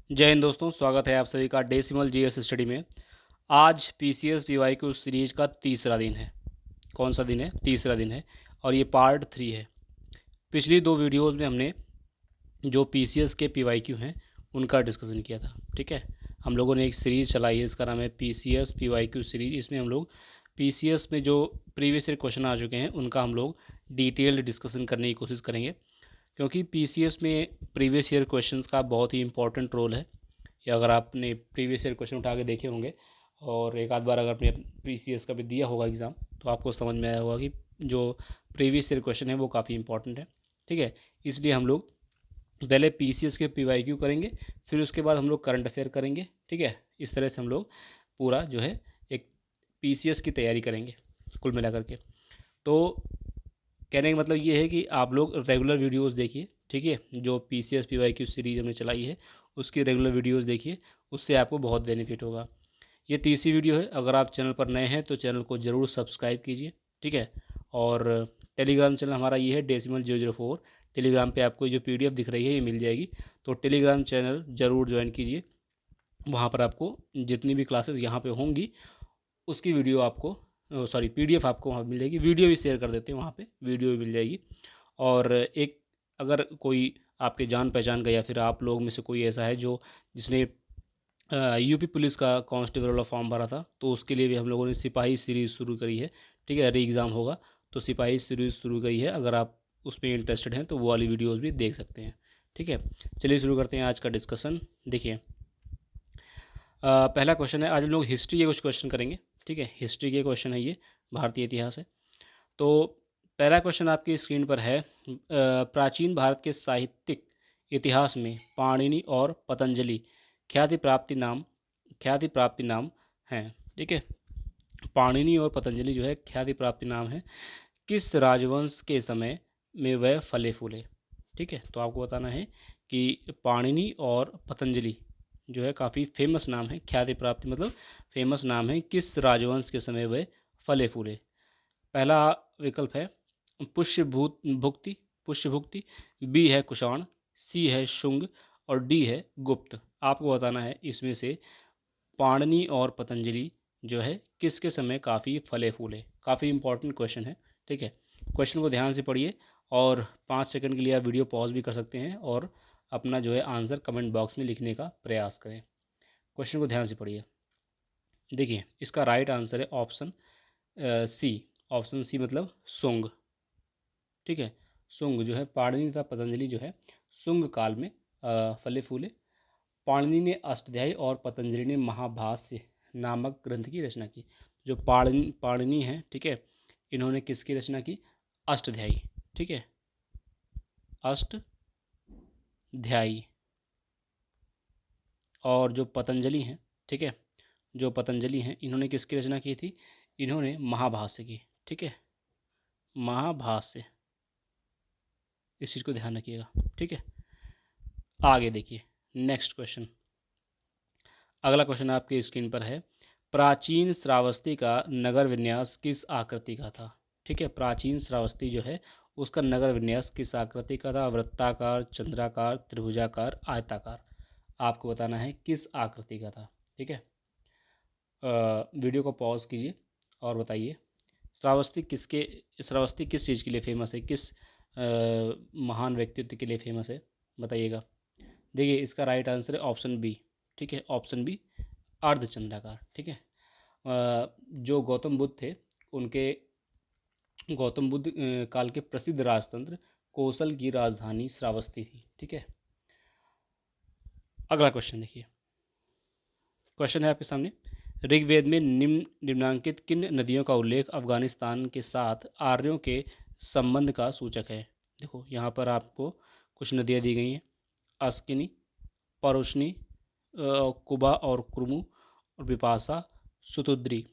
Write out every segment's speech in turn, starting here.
जय हिंद दोस्तों, स्वागत है आप सभी का डेसिमल जीएस स्टडी में। आज पीसीएस पीवाईक्यू सीरीज का तीसरा दिन है। कौन सा दिन है? तीसरा दिन है और ये पार्ट 3 है। पिछली दो वीडियोस में हमने जो पीसीएस के पीवाईक्यू हैं उनका डिस्कशन किया था। ठीक है, हम लोगों ने एक सीरीज़ चलाई है, इसका नाम है पीसीएस पीवाईक्यू सीरीज। इसमें हम लोग पीसीएस में जो प्रीवियस ईयर क्वेश्चन आ चुके हैं उनका हम लोग डिटेल्ड डिस्कशन करने की कोशिश करेंगे, क्योंकि पीसीएस में प्रीवियस ईयर क्वेश्चंस का बहुत ही इंपॉर्टेंट रोल है। या अगर आपने प्रीवियस ईयर क्वेश्चन उठा के देखे होंगे और एक आध बार अगर आपने पीसीएस का भी दिया होगा एग्ज़ाम, तो आपको समझ में आया होगा कि जो प्रीवियस ईयर क्वेश्चन है वो काफ़ी इंपॉर्टेंट है। ठीक है, इसलिए हम लोग पहले पीसीएस के पीवाईक्यू करेंगे, फिर उसके बाद हम लोग करंट अफेयर करेंगे। ठीक है, इस तरह से हम लोग पूरा जो है एक पीसीएस की तैयारी करेंगे कुल मिलाकर के। तो कहने का मतलब ये है कि आप लोग रेगुलर वीडियोस देखिए। ठीक है, जो पीसीएस पीवाईक्यू सीरीज हमने चलाई है उसकी रेगुलर वीडियोस देखिए, उससे आपको बहुत बेनिफिट होगा। ये तीसरी वीडियो है। अगर आप चैनल पर नए हैं तो चैनल को ज़रूर सब्सक्राइब कीजिए। ठीक है, और टेलीग्राम चैनल हमारा ये है डेसिमल 004। टेलीग्राम पे आपको जो पीडीएफ दिख रही है ये मिल जाएगी, तो टेलीग्राम चैनल ज़रूर ज्वाइन कीजिए। वहाँ पर आपको जितनी भी क्लासेस यहाँ पे होंगी उसकी वीडियो आपको पीडीएफ आपको वहाँ मिल जाएगी। वीडियो भी शेयर कर देते हैं, वहाँ पे वीडियो भी मिल जाएगी। और एक, अगर कोई आपके जान पहचान का या फिर आप लोग में से कोई ऐसा है जो जिसने यूपी पुलिस का कांस्टेबल वाला फॉर्म भरा था, तो उसके लिए भी हम लोगों ने सिपाही सीरीज़ शुरू करी है। ठीक है, री एग्ज़ाम होगा तो सिपाही सीरीज़ शुरू करी है। अगर आप उस पर इंटरेस्टेड हैं तो वो वाली वीडियोज़ भी देख सकते हैं। ठीक है, चलिए शुरू करते हैं आज का डिस्कशन। देखिए, पहला क्वेश्चन है, आज हम लोग हिस्ट्री के कुछ क्वेश्चन करेंगे। ठीक है, हिस्ट्री के क्वेश्चन है, ये भारतीय इतिहास है। तो पहला क्वेश्चन आपकी स्क्रीन पर है, प्राचीन भारत के साहित्यिक इतिहास में पाणिनि और पतंजलि ख्याति प्राप्ति नाम हैं। ठीक है, पाणिनि और पतंजलि जो है ख्याति प्राप्ति नाम है। किस राजवंश के समय में वह फले फूले? ठीक है, तो आपको बताना है कि पाणिनि और पतंजलि जो है काफ़ी फेमस नाम है, ख्याति प्राप्ति मतलब फेमस नाम है, किस राजवंश के समय वह फले फूले? पहला विकल्प है पुष्यभुक्ति, बी है कुषाण, सी है शुंग और डी है गुप्त। आपको बताना है इसमें से पाणिनि और पतंजलि जो है किसके समय काफ़ी फले फूले। काफ़ी इंपॉर्टेंट क्वेश्चन है। ठीक है, क्वेश्चन को ध्यान से पढ़िए और 5 सेकंड के लिए आप वीडियो पॉज भी कर सकते हैं और अपना जो है आंसर कमेंट बॉक्स में लिखने का प्रयास करें। क्वेश्चन को ध्यान से पढ़िए। देखिए, इसका राइट आंसर है ऑप्शन सी। ऑप्शन सी मतलब सुंग। ठीक है, सुंग जो है, पाणिनि तथा पतंजलि जो है सुंग काल में फले फूले। पाणिनि ने अष्टाध्यायी और पतंजलि ने महाभाष्य नामक ग्रंथ की रचना की। जो पाणिनि है, ठीक है, इन्होंने किसकी रचना की? अष्टाध्यायी। ठीक है, अष्टाध्यायी। और जो पतंजलि हैं, ठीक है, जो पतंजलि हैं इन्होंने किसकी रचना की थी? इन्होंने महाभाष्य की। ठीक है, महाभाष्य, इस चीज़ को ध्यान रखिएगा। ठीक है, आगे देखिए नेक्स्ट क्वेश्चन। अगला क्वेश्चन आपकी स्क्रीन पर है, प्राचीन श्रावस्ती का नगर विन्यास किस आकृति का था? ठीक है, प्राचीन श्रावस्ती जो है उसका नगर विन्यास किस आकृति का था? वृत्ताकार, चंद्राकार, त्रिभुजाकार, आयताकार। आपको बताना है किस आकृति का था। ठीक है, वीडियो को पॉज कीजिए और बताइए श्रावस्ती किस चीज़ के लिए फेमस है, किस महान व्यक्तित्व के लिए फेमस है, बताइएगा। देखिए, इसका राइट आंसर है ऑप्शन बी। ठीक है, ऑप्शन बी, अर्धचंद्राकार। ठीक है, जो गौतम बुद्ध थे उनके गौतम बुद्ध काल के प्रसिद्ध राजतंत्र कौशल की राजधानी श्रावस्ती थी। ठीक है, अगला क्वेश्चन देखिए। क्वेश्चन है आपके सामने, ऋग्वेद में निम्नांकित किन नदियों का उल्लेख अफगानिस्तान के साथ आर्यों के संबंध का सूचक है? देखो, यहाँ पर आपको कुछ नदियाँ दी गई हैं, अस्किनी, परुष्णी, कुबा और कुर्मू और बिपाशा, सुतुद्री।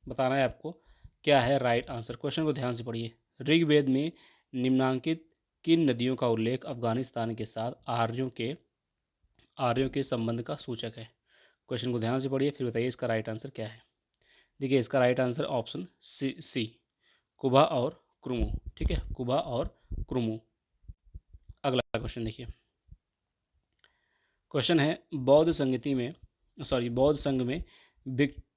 बताना है आपको क्या है राइट आंसर। क्वेश्चन को ध्यान से पढ़िए। ऋग्वेद में निम्नांकित किन नदियों का उल्लेख अफगानिस्तान के साथ आर्यों के संबंध का सूचक है? क्वेश्चन को ध्यान से पढ़िए, फिर बताइए इसका राइट आंसर क्या है। देखिए, इसका राइट आंसर ऑप्शन सी, कुबा और क्रुमु। ठीक है, कुबा और क्रुमु। अगला क्वेश्चन देखिए। क्वेश्चन है, बौद्ध संघ में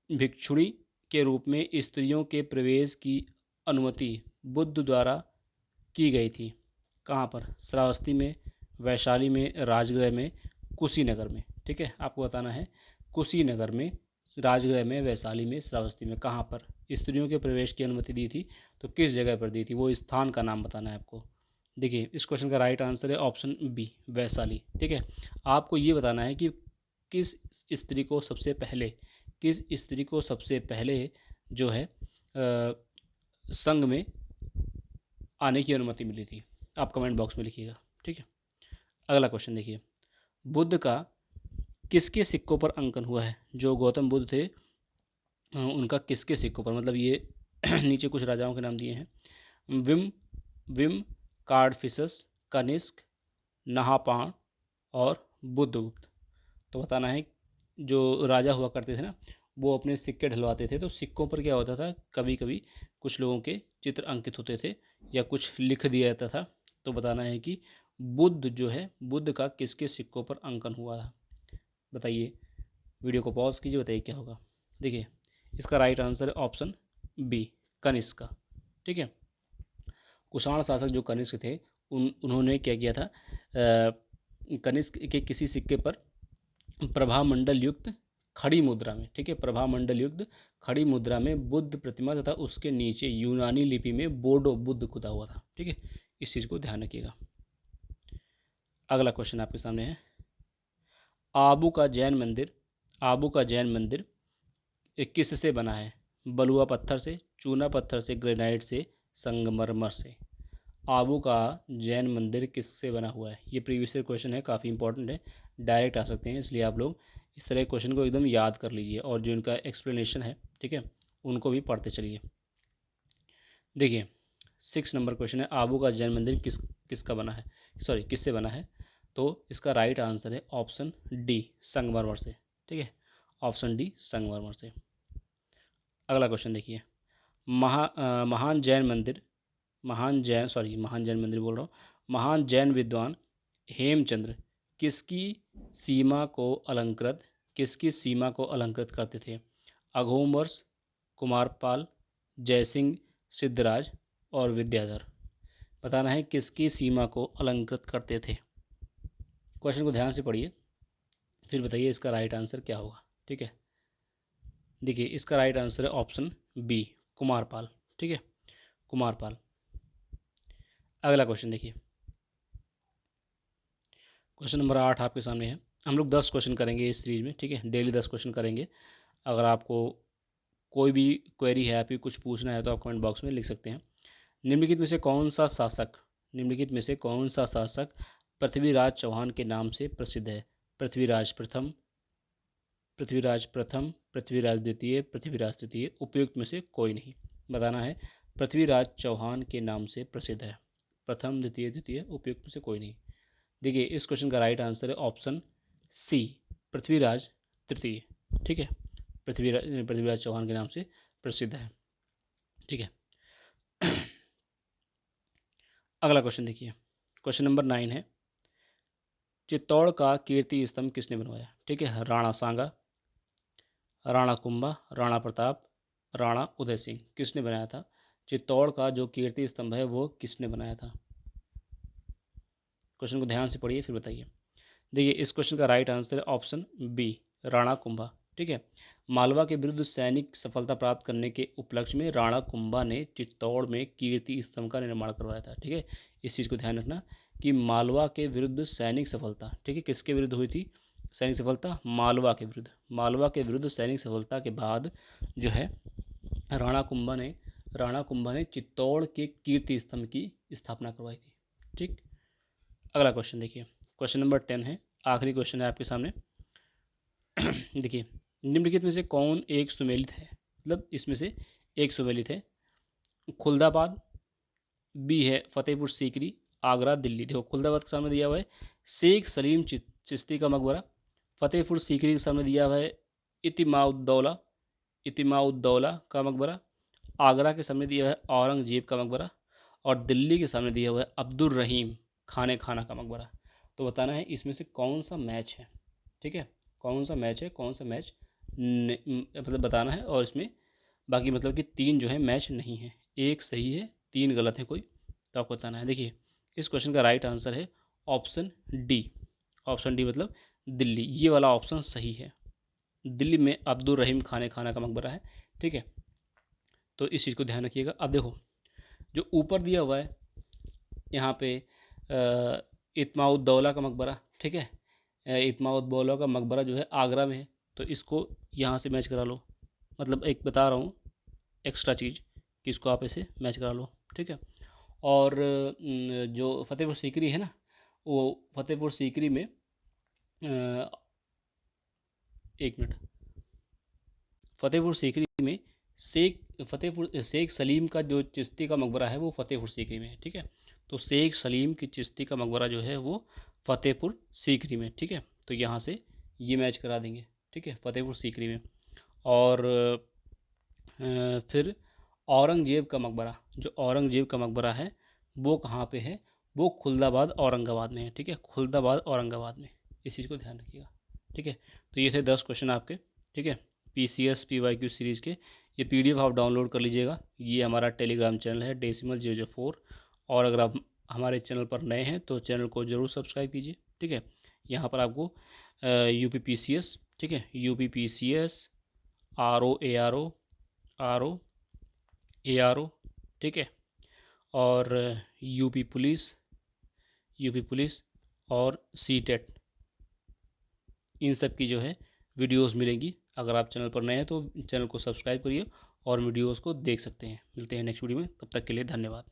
भिक्षुणी के रूप में स्त्रियों के प्रवेश की अनुमति बुद्ध द्वारा की गई थी। कहाँ पर? श्रावस्ती में, वैशाली में, राजगृह में, कुशीनगर में। ठीक है, आपको बताना है कुशीनगर में, राजगृह में, वैशाली में, श्रावस्ती में, कहाँ पर स्त्रियों के प्रवेश की अनुमति दी थी, तो किस जगह पर दी थी, वो स्थान का नाम बताना है आपको। देखिए, इस क्वेश्चन का राइट आंसर है ऑप्शन बी, वैशाली। ठीक है, आपको ये बताना है कि किस स्त्री को सबसे पहले जो है संघ में आने की अनुमति मिली थी। आप कमेंट बॉक्स में लिखिएगा। ठीक है, अगला क्वेश्चन देखिए, बुद्ध का किसके सिक्कों पर अंकन हुआ है? जो गौतम बुद्ध थे उनका किसके सिक्कों पर, मतलब ये नीचे कुछ राजाओं के नाम दिए हैं, विम कार्डफिसस, कनिष्क, नहापाण और बुद्धगुप्त। तो बताना है, जो राजा हुआ करते थे ना, वो अपने सिक्के ढलवाते थे, तो सिक्कों पर क्या होता था, कभी कभी कुछ लोगों के चित्र अंकित होते थे या कुछ लिख दिया जाता था। तो बताना है कि बुद्ध का किसके सिक्कों पर अंकन हुआ था। बताइए, वीडियो को पॉज कीजिए, बताइए क्या होगा। देखिए, इसका राइट आंसर है ऑप्शन बी, कनिष्क का। ठीक है, कुषाण शासक जो कनिष्क थे उन्होंने क्या किया था, कनिष्क के किसी सिक्के पर प्रभामंडल युक्त खड़ी मुद्रा में, ठीक है, प्रभामंडल युक्त खड़ी मुद्रा में बुद्ध प्रतिमा तथा उसके नीचे यूनानी लिपि में बोडो बुद्ध खुदा हुआ था। ठीक है, इस चीज़ को ध्यान रखिएगा। अगला क्वेश्चन आपके सामने है, आबू का जैन मंदिर किससे बना है? बलुआ पत्थर से, चूना पत्थर से, ग्रेनाइट से, संगमरमर से। आबू का जैन मंदिर किससे बना हुआ है? ये प्रीवियस ईयर क्वेश्चन है, काफ़ी इंपॉर्टेंट है, डायरेक्ट आ सकते हैं, इसलिए आप लोग इस तरह क्वेश्चन को एकदम याद कर लीजिए और जो इनका एक्सप्लेनेशन है, ठीक है, उनको भी पढ़ते चलिए। देखिए, 6 नंबर क्वेश्चन है, आबू का जैन मंदिर किससे बना है? तो इसका राइट आंसर है ऑप्शन डी, संगमरमर से। ठीक है, ऑप्शन डी, संगमरमर से। अगला क्वेश्चन देखिए, महान जैन विद्वान हेमचंद्र किसकी सीमा को अलंकृत करते थे? अघोमवर्ष, कुमारपाल, जयसिंह, सिद्धराज और विद्याधर। बताना है किसकी सीमा को अलंकृत करते थे। क्वेश्चन को ध्यान से पढ़िए, फिर बताइए इसका राइट आंसर क्या होगा। ठीक है, देखिए, इसका राइट आंसर है ऑप्शन बी, कुमारपाल। ठीक है, कुमारपाल। अगला क्वेश्चन देखिए, क्वेश्चन नंबर 8 आपके सामने है। हम लोग 10 क्वेश्चन करेंगे इस सीरीज में। ठीक है, डेली 10 क्वेश्चन करेंगे। अगर आपको कोई भी क्वेरी है, आपकी कुछ पूछना है, तो आप कमेंट बॉक्स में लिख सकते हैं। निम्नलिखित में से कौन सा शासक पृथ्वीराज चौहान के नाम से प्रसिद्ध है? पृथ्वीराज प्रथम, पृथ्वीराज द्वितीय, पृथ्वीराज तृतीय, उपयुक्त में से कोई नहीं। बताना है, पृथ्वीराज चौहान के नाम से प्रसिद्ध है, प्रथम, द्वितीय, उपयुक्त में से कोई नहीं। देखिए, इस क्वेश्चन का राइट आंसर है ऑप्शन सी, पृथ्वीराज तृतीय। ठीक है, पृथ्वीराज चौहान के नाम से प्रसिद्ध है। ठीक है, अगला क्वेश्चन देखिए, क्वेश्चन नंबर 9 है, चित्तौड़ का कीर्ति स्तंभ किसने बनवाया? ठीक है, राणा सांगा, राणा कुंभा, राणा प्रताप, राणा उदय सिंह। किसने बनाया था? चित्तौड़ का जो कीर्ति स्तंभ है वो किसने बनाया था? क्वेश्चन को ध्यान से पढ़िए, फिर बताइए। देखिए, इस क्वेश्चन का राइट आंसर है ऑप्शन बी, राणा कुंभा। ठीक है, मालवा के विरुद्ध सैनिक सफलता प्राप्त करने के उपलक्ष्य में राणा कुंभा ने चित्तौड़ में कीर्ति स्तंभ का निर्माण करवाया था। ठीक है, इस चीज़ को ध्यान रखना कि मालवा के विरुद्ध सैनिक सफलता, ठीक है, किसके विरुद्ध हुई थी सैनिक सफलता? मालवा के विरुद्ध सैनिक सफलता के बाद जो है राणा कुंभा ने चित्तौड़ के कीर्ति स्तंभ की स्थापना करवाई थी। ठीक, अगला क्वेश्चन देखिए, क्वेश्चन नंबर 10 है, आखिरी क्वेश्चन है आपके सामने। देखिए, निम्नलिखित में से कौन एक सुमेलित है? मतलब इसमें से एक सुमेलित है। खुलदाबाद, बी है फतेहपुर सीकरी, आगरा, दिल्ली। देखो, खुलदाबाद के सामने दिया हुआ है शेख सलीम चिश्ती का मकबरा, फतेहपुर सीकरी के सामने दिया हुआ है इतिमाउद्दौला का मकबरा, आगरा के सामने दिया हुआ है औरंगजेब का मकबरा, और दिल्ली के सामने दिया हुआ है अब्दुल रहीम खाने खाना का मकबरा। तो बताना है इसमें से कौन सा मैच है। ठीक है, कौन सा मैच है, कौन सा मैच मतलब बताना है। और इसमें बाकी मतलब कि 3 जो है मैच नहीं है, एक सही है 3 गलत है कोई, तो आपको बताना है। देखिए इस क्वेश्चन का राइट आंसर है ऑप्शन डी। ऑप्शन डी मतलब दिल्ली, ये वाला ऑप्शन सही है। दिल्ली में अब्दुल रहीम खाना का मकबरा है। ठीक है, तो इस चीज़ को ध्यान रखिएगा। अब देखो जो ऊपर दिया हुआ है यहाँ पे इत्माउद्दौला का मकबरा, ठीक है, इत्माउद्दौला का मकबरा जो है आगरा में है, तो इसको यहाँ से मैच करा लो। मतलब एक बता रहा हूँ एक्स्ट्रा चीज़ कि इसको आप ऐसे मैच करा लो। ठीक है, और जो फतेहपुर सीकरी है ना, वो फतेहपुर सीकरी में एक मिनट, फतेहपुर सीकरी में शेख सलीम का जो चिश्ती का मकबरा है वो फतेहपुर सीकरी में है। ठीक है, तो शेख सलीम की चिश्ती का मकबरा जो है वो फतेहपुर सीकरी में। ठीक है, तो यहाँ से ये मैच करा देंगे। ठीक है, फतेहपुर सीकरी में। और फिर औरंगजेब का मकबरा, जो औरंगजेब का मकबरा है वो कहाँ पे है, वो खुलदाबाद औरंगाबाद में है। ठीक है, खुलदाबाद औरंगाबाद में, इस चीज़ को ध्यान रखिएगा। ठीक है, तो ये थे 10 क्वेश्चन आपके। ठीक है, PCS PYQ सीरीज़ के, ये PDF आप डाउनलोड कर लीजिएगा। ये हमारा टेलीग्राम चैनल है Decimal 004। और अगर आप हमारे चैनल पर नए हैं तो चैनल को ज़रूर सब्सक्राइब कीजिए। ठीक है, यहाँ पर आपको UPPCS, ठीक है, UPPCS RO ठीक है, और यूपी पुलिस और CTET, इन सब की जो है वीडियोस मिलेंगी। अगर आप चैनल पर नए हैं तो चैनल को सब्सक्राइब करिए और वीडियोस को देख सकते हैं। मिलते हैं नेक्स्ट वीडियो में, तब तक के लिए धन्यवाद।